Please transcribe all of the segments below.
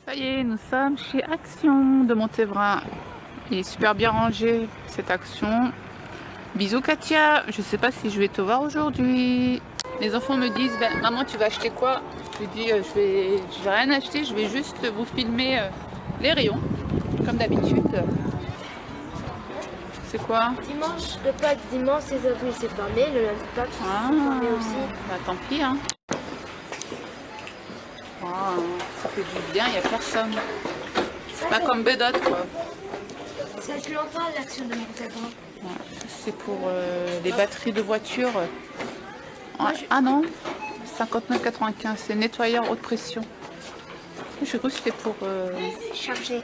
Ça y est, nous sommes chez Action de Montévrain. Il est super bien rangé, cette Action. Bisous Katia, je sais pas si je vais te voir aujourd'hui. Les enfants me disent, ben, maman tu vas acheter quoi? Je dis, je vais rien acheter, je vais juste vous filmer les rayons, comme d'habitude. C'est quoi? Dimanche, le Pâques, dimanche, les avril c'est fermé, le lundi Pâques c'est fermé aussi. Bah tant pis hein. Ah, ça fait du bien, il n'y a personne. C'est pas comme Bedot quoi. Ça je l'entends l'Action de Montévrain. C'est pour les batteries de voiture. Ah non, 59,95, c'est nettoyeur haute pression. Je crois que c'était pour charger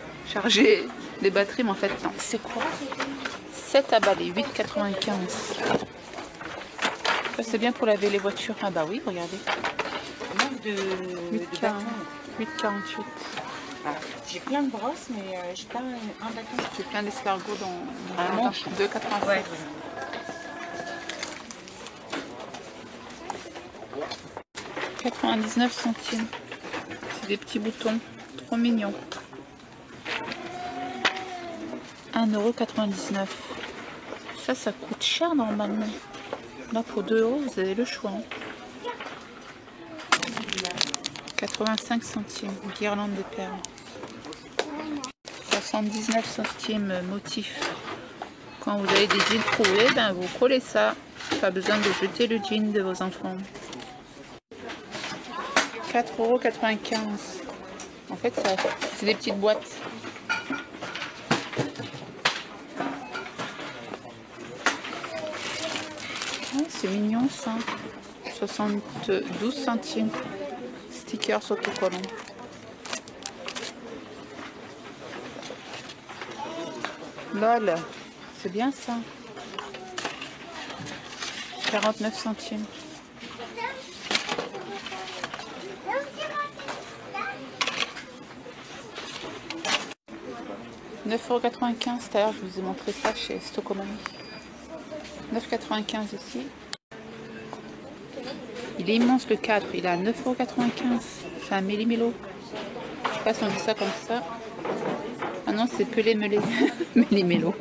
les batteries, mais en fait, non. C'est quoi? 7 à balai, 8,95. Ça, c'est bien pour laver les voitures. Ah bah oui, regardez. Manque de 8,48. Ah, j'ai plein de brosses, mais j'ai pas un bâton. J'ai plein d'escargots dans Un manche. 2,87. Ouais. 99 centimes. C'est des petits boutons. Trop mignons. 1,99 €. Ça coûte cher normalement. Là, pour 2 €, vous avez le choix. 85 centimes. Guirlande de perles. 79 centimes motif. Quand vous avez des jeans troués, ben vous collez ça. Pas besoin de jeter le jean de vos enfants. 4,95 €. En fait, c'est des petites boîtes. Oh, c'est mignon ça. 72 centimes. Stickers autocollants. Lol, c'est bien ça. 49 centimes. « 9,95 €. D'ailleurs, je vous ai montré ça chez Stockholm. 9,95 € ici. Il est immense le cadre. Il est à 9,95 €. C'est un méli-mélo. Je sais pas si on dit ça comme ça. Ah non, c'est pelé-melé. Méli-mélo.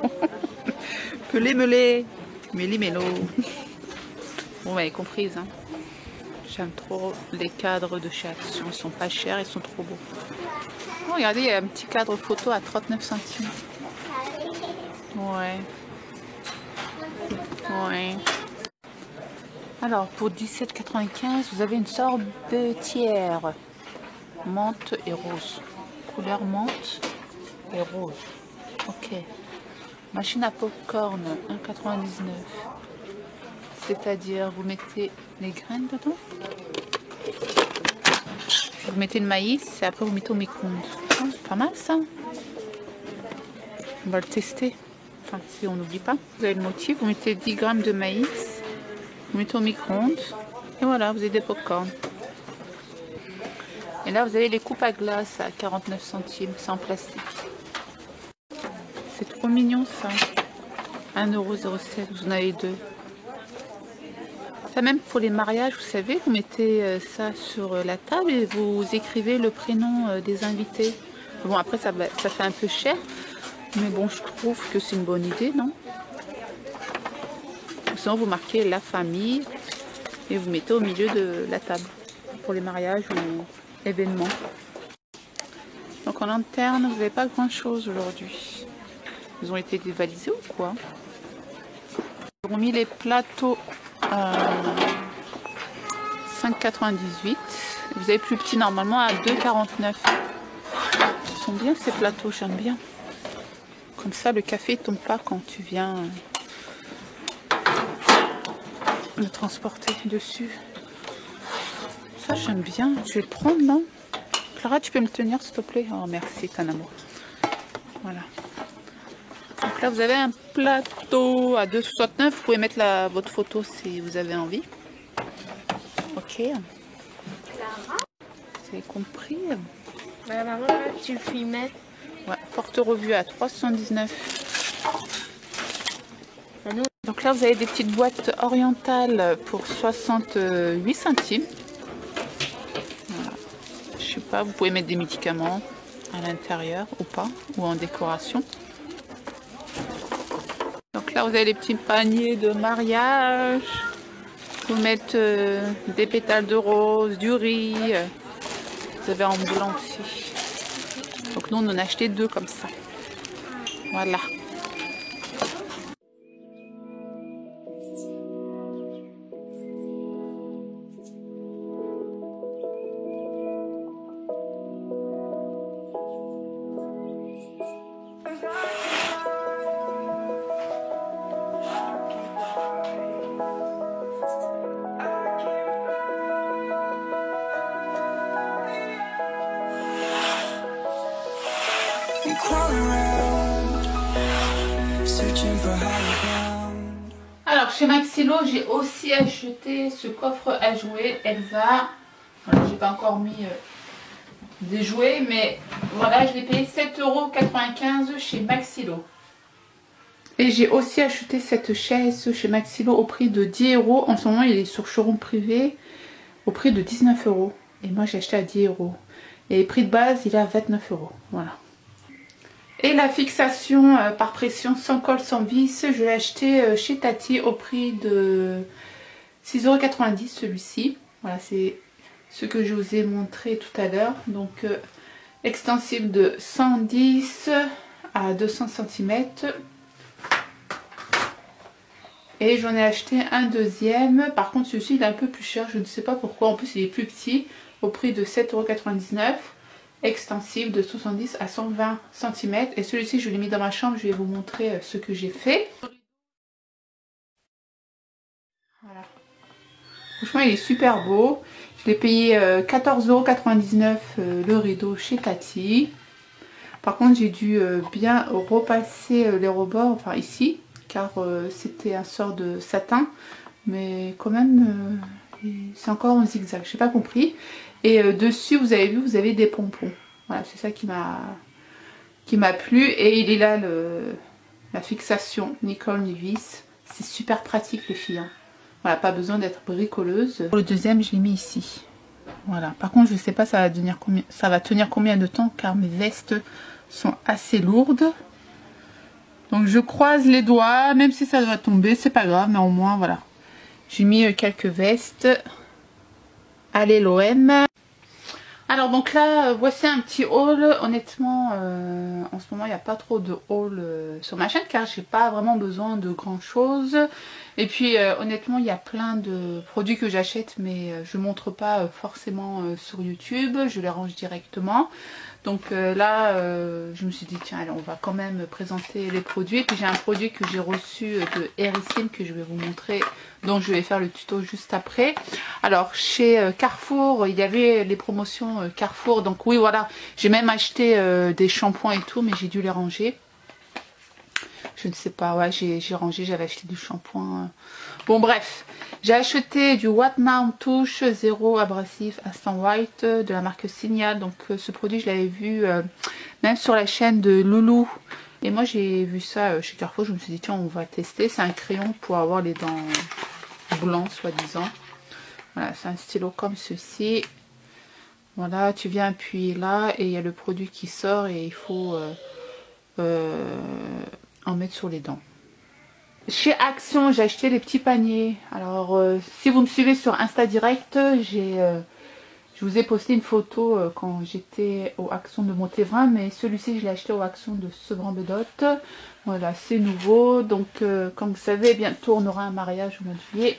Pelé-melé. Méli-mélo. Bon, vous m'avez comprise. Hein. J'aime trop les cadres de chez Action. Ils sont pas chers, ils sont trop beaux. Oh, regardez, il y a un petit cadre photo à 39 centimes. Ouais. Ouais. Alors, pour 17,95 €, vous avez une sorbetière. Menthe et rose. Couleur menthe et rose. Ok. Machine à popcorn, 1,99 €. C'est-à-dire, vous mettez les graines dedans. Vous mettez le maïs et après vous mettez au micro-ondes. Ah, pas mal ça. On va le tester. Enfin, si on n'oublie pas. Vous avez le motif, vous mettez 10 grammes de maïs. Vous mettez au micro-ondes. Et voilà, vous avez des pop-corn. Et là, vous avez les coupes à glace à 49 centimes. C'est en plastique. C'est trop mignon ça. 1,07 €. Vous en avez deux. Ça même pour les mariages, vous savez, vous mettez ça sur la table et vous écrivez le prénom des invités. Bon, après, ça fait un peu cher. Mais bon, je trouve que c'est une bonne idée, non? Sinon, vous marquez la famille et vous mettez au milieu de la table pour les mariages ou événements. Donc en lanterne, vous n'avez pas grand chose aujourd'hui. Ils ont été dévalisés ou quoi? Ils ont mis les plateaux 5,98. Vous avez plus petit normalement à 2,49. Ils sont bien ces plateaux, j'aime bien. Comme ça, le café ne tombe pas quand tu viens le transporter dessus. Ça, j'aime bien. Je vais le prendre, non? Clara, tu peux me le tenir, s'il te plaît? Oh, merci, ton amour. Voilà. Donc là, vous avez un plateau à 2,69. Vous pouvez mettre votre photo si vous avez envie. Ok. Vous avez compris? Ouais, maman, là, tu le filmais. Ouais, porte-revue à 3,79. Donc là, vous avez des petites boîtes orientales pour 68 centimes. Voilà. Je sais pas, vous pouvez mettre des médicaments. à l'intérieur ou pas, ou en décoration. Donc là vous avez les petits paniers de mariage. Vous mettez des pétales de rose, du riz. Vous avez en blanc aussi. Donc nous on en a acheté 2 comme ça. Voilà. Alors chez Maxilo j'ai aussi acheté ce coffre à jouets Elsa. Voilà, j'ai pas encore mis des jouets, mais voilà, je l'ai payé 7,95 € chez Maxilo. Et j'ai aussi acheté cette chaise chez Maxilo au prix de 10 €. En ce moment il est sur showroom privé au prix de 19 €. Et moi j'ai acheté à 10 €. Et prix de base il est à 29 €. Voilà. Et la fixation par pression sans colle sans vis, je l'ai acheté chez Tati au prix de 6,90 € celui-ci. Voilà, c'est ce que je vous ai montré tout à l'heure. Donc extensible de 110 à 200 cm. Et j'en ai acheté un deuxième. Par contre celui-ci il est un peu plus cher, je ne sais pas pourquoi. En plus il est plus petit, au prix de 7,99 €. Extensible de 70 à 120 cm. Et celui-ci je l'ai mis dans ma chambre, je vais vous montrer ce que j'ai fait. Voilà. Franchement il est super beau. Je l'ai payé 14,99 € le rideau chez Tati. Par contre j'ai dû bien repasser les rebords, enfin ici, car c'était un sort de satin. Mais quand même c'est encore en zigzag, je n'ai pas compris. Et dessus vous avez vu, vous avez des pompons. Voilà, c'est ça qui m'a plu. Et il est là la fixation Nicole Nivis. C'est super pratique les filles, hein. Voilà, pas besoin d'être bricoleuse. Pour le deuxième je l'ai mis ici. Voilà, par contre je sais pas ça va tenir combien de temps, car mes vestes sont assez lourdes. Donc je croise les doigts, même si ça doit tomber, c'est pas grave, mais au moins voilà. J'ai mis quelques vestes. Allez l'OM. Alors donc là voici un petit haul. Honnêtement en ce moment il n'y a pas trop de haul sur ma chaîne, car j'ai pas vraiment besoin de grand chose. Et puis honnêtement il y a plein de produits que j'achète, mais je montre pas forcément sur YouTube, je les range directement. Donc là je me suis dit tiens allez, on va quand même présenter les produits. Et puis j'ai un produit que j'ai reçu de Erisine que je vais vous montrer, dont je vais faire le tuto juste après. Alors chez Carrefour il y avait les promotions Carrefour, donc oui voilà, j'ai même acheté des shampoings et tout, mais j'ai dû les ranger. Je ne sais pas, ouais j'ai rangé, j'avais acheté du shampoing. Bon bref, j'ai acheté du What Now Touche Zéro Abrasif Instant White de la marque Signal. Donc ce produit je l'avais vu même sur la chaîne de Loulou. Et moi j'ai vu ça chez Carrefour, je me suis dit tiens on va tester. C'est un crayon pour avoir les dents blancs soi-disant. Voilà, c'est un stylo comme ceci. Voilà, tu viens appuyer là et il y a le produit qui sort et il faut en mettre sur les dents. Chez Action j'ai acheté les petits paniers. Alors si vous me suivez sur Insta Direct, je vous ai posté une photo quand j'étais au Action de Montévrain, mais celui-ci je l'ai acheté au Action de Sevran-Bedotte. Voilà, c'est nouveau. Donc comme vous savez, bientôt on aura un mariage au mois de juillet.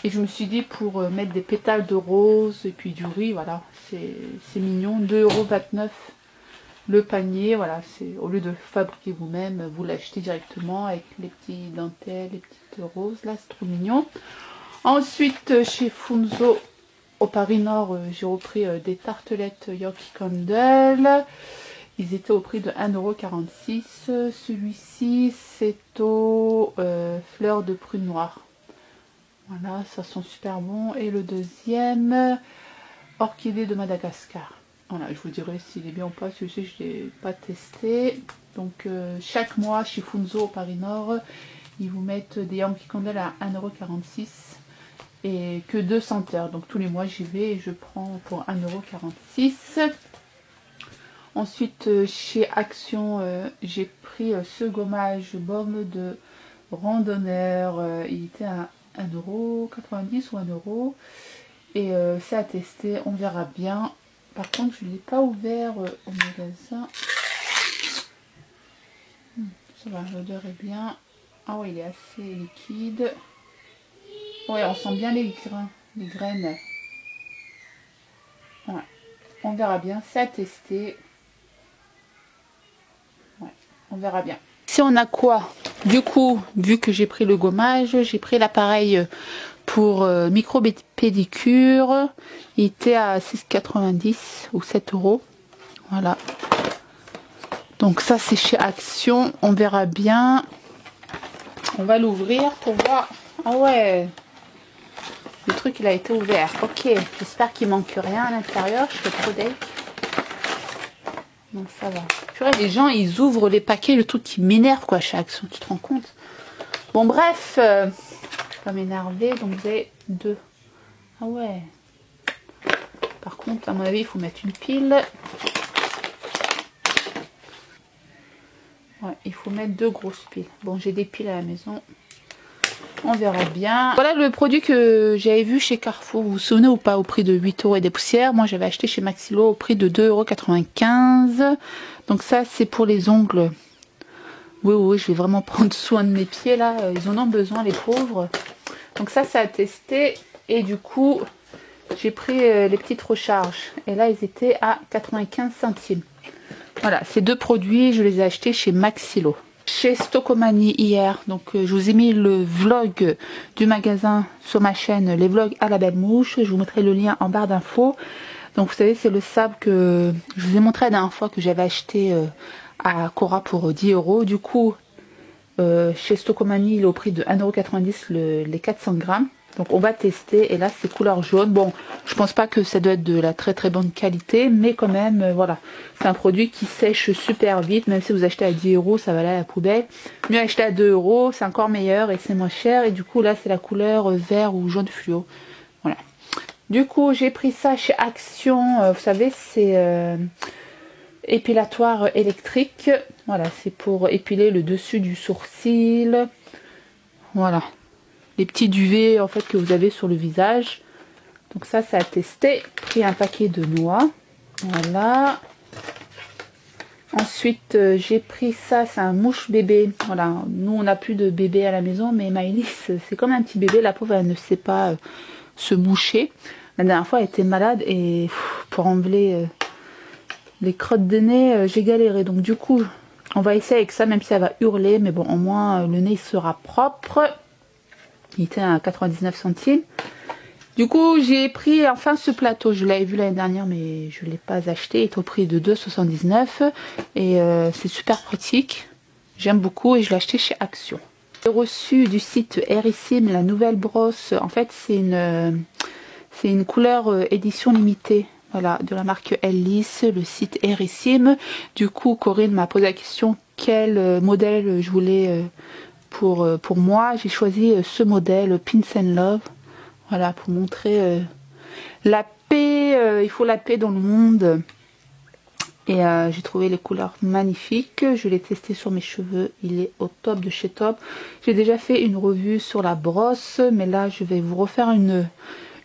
Et je me suis dit pour mettre des pétales de rose et puis du riz, voilà, c'est mignon. 2,29 € le panier. Voilà, c'est au lieu de fabriquer vous-même, vous l'achetez directement avec les petites dentelles, les petites roses. Là, c'est trop mignon. Ensuite, chez Funzo au Paris Nord, j'ai repris des tartelettes Yorkie Candle. Ils étaient au prix de 1,46 €. Celui-ci, c'est aux fleurs de prune noire. Voilà, ça sent super bon. Et le deuxième, orchidée de Madagascar. Voilà, je vous dirai s'il est bien ou pas. Celui-ci, je ne l'ai pas testé. Donc, chaque mois, chez Funzo au Paris Nord, ils vous mettent des Yankee Candle à 1,46 € et que 2 senteurs. Donc, tous les mois, j'y vais et je prends pour 1,46 €. Ensuite, chez Action, j'ai pris ce gommage baume de randonneur. Il était à 1,90 € ou 1 €. Et c'est à tester, on verra bien. Par contre, je ne l'ai pas ouvert au magasin. Ça va, l'odeur est bien. Ah oui, il est assez liquide. Ouais, on sent bien les graines. Ouais. On verra bien, c'est à tester. Ouais, on verra bien. Si on a quoi? Du coup, vu que j'ai pris le gommage, j'ai pris l'appareil pour micro-pédicure. Il était à 6,90 ou 7 €. Voilà. Donc ça, c'est chez Action. On verra bien. On va l'ouvrir pour voir. Ah ouais, le truc, il a été ouvert. Ok, j'espère qu'il manque rien à l'intérieur. Je fais trop d'ailes. Donc ça va. Purée, les gens, ils ouvrent les paquets, le truc qui m'énerve, quoi, chez Action. Tu te rends compte? Bon, bref. Je vais pas m'énerver. Donc vous avez 2. Ah ouais. Par contre, à mon avis, il faut mettre une pile. Ouais, il faut mettre 2 grosses piles. Bon, j'ai des piles à la maison. On verra bien. Voilà le produit que j'avais vu chez Carrefour. Vous vous souvenez ou pas, au prix de 8 € et des poussières. Moi, j'avais acheté chez Maxilo au prix de 2,95 €. Donc ça, c'est pour les ongles. Oui, oui, je vais vraiment prendre soin de mes pieds là. Ils en ont besoin, les pauvres. Donc ça, c'est à tester. Et du coup, j'ai pris les petites recharges. Et là, ils étaient à 95 centimes. Voilà, ces 2 produits, je les ai achetés chez Maxilo. Chez Stocomanie hier, donc je vous ai mis le vlog du magasin sur ma chaîne, les vlogs à la belle mouche. Je vous mettrai le lien en barre d'infos. Donc vous savez, c'est le sable que je vous ai montré la dernière fois que j'avais acheté à Cora pour 10 €. Du coup, chez Stocomanie, il est au prix de 1,90 € les 400 grammes. Donc on va tester, et là c'est couleur jaune. Bon, je pense pas que ça doit être de la très très bonne qualité, mais quand même, voilà. C'est un produit qui sèche super vite, même si vous achetez à 10 €, ça va aller à la poubelle. Mieux acheter à 2 €, c'est encore meilleur et c'est moins cher. Et du coup là c'est la couleur vert ou jaune fluo. Voilà. Du coup j'ai pris ça chez Action, vous savez c'est épilatoire électrique. Voilà, c'est pour épiler le dessus du sourcil. Voilà. Les petits duvets en fait que vous avez sur le visage. Donc ça, c'est à tester. Pris un paquet de noix. Voilà. Ensuite, j'ai pris ça, c'est un mouche bébé. Voilà, nous on n'a plus de bébé à la maison, mais Maëlys, c'est comme un petit bébé. La pauvre, elle ne sait pas se moucher. La dernière fois, elle était malade et pour enlever les crottes de nez, j'ai galéré. Donc du coup, on va essayer avec ça, même si elle va hurler. Mais bon, au moins, le nez sera propre. Il était à 99 centimes. Du coup, j'ai pris enfin ce plateau. Je l'avais vu l'année dernière, mais je ne l'ai pas acheté. Il est au prix de 2,79 €. Et c'est super pratique. J'aime beaucoup et je l'ai acheté chez Action. J'ai reçu du site Airissime la nouvelle brosse. En fait, c'est une couleur édition limitée. Voilà, de la marque Ellis, le site Airissime. Du coup, Corinne m'a posé la question quel modèle je voulais pour moi. J'ai choisi ce modèle Peace and Love. Voilà, pour montrer la paix. Il faut la paix dans le monde. Et j'ai trouvé les couleurs magnifiques. Je l'ai testé sur mes cheveux. Il est au top de chez Top. J'ai déjà fait une revue sur la brosse. Mais là, je vais vous refaire une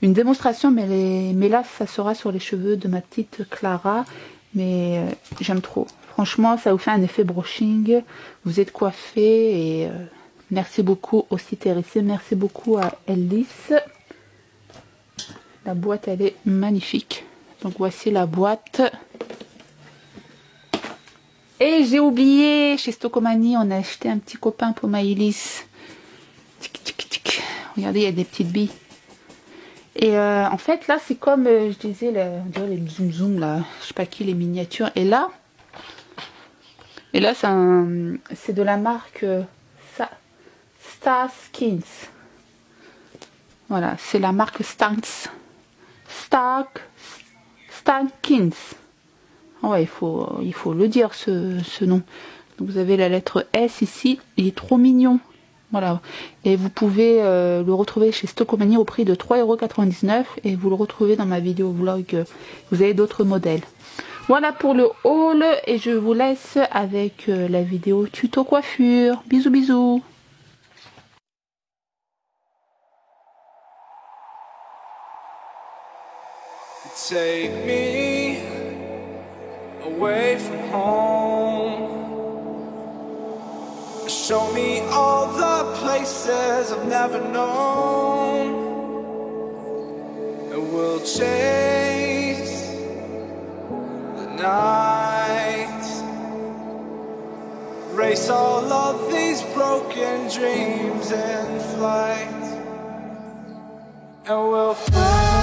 démonstration. Mais là, ça sera sur les cheveux de ma petite Clara. Mais j'aime trop. Franchement, ça vous fait un effet brushing. Vous êtes coiffé. Et merci beaucoup au site Airissime. Merci beaucoup à Ellis. La boîte, elle est magnifique. Donc voici la boîte. Et j'ai oublié, chez Stocomanie, on a acheté un petit copain pour Maëlys. Regardez, il y a des petites billes. Et en fait, là, c'est comme, je disais, les zoom zoom, là, je sais pas qui, les miniatures. Et là, c'est de la marque Star Skins. Voilà, c'est la marque Stankins. Oh ouais, il faut le dire ce nom. Donc vous avez la lettre S ici, il est trop mignon. Voilà, et vous pouvez le retrouver chez Stocomanie au prix de 3,99 € et vous le retrouvez dans ma vidéo vlog. Vous avez d'autres modèles. Voilà pour le haul et je vous laisse avec la vidéo tuto coiffure. Bisous bisous. Take me away from home. Show me all the places I've never known. And we'll chase the night, race all of these broken dreams in flight. And we'll fly.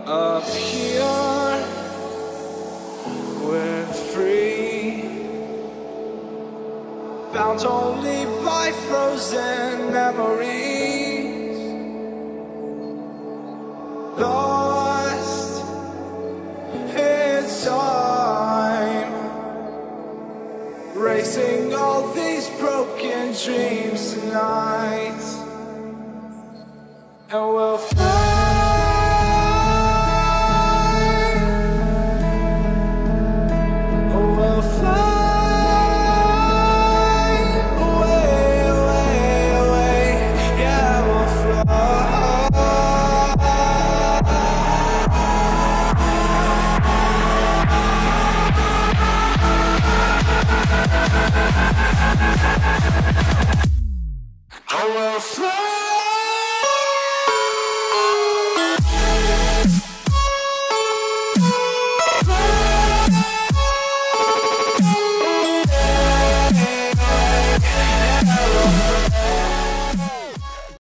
Up here, we're free, bound only by frozen memories, lost in time, racing all these broken dreams.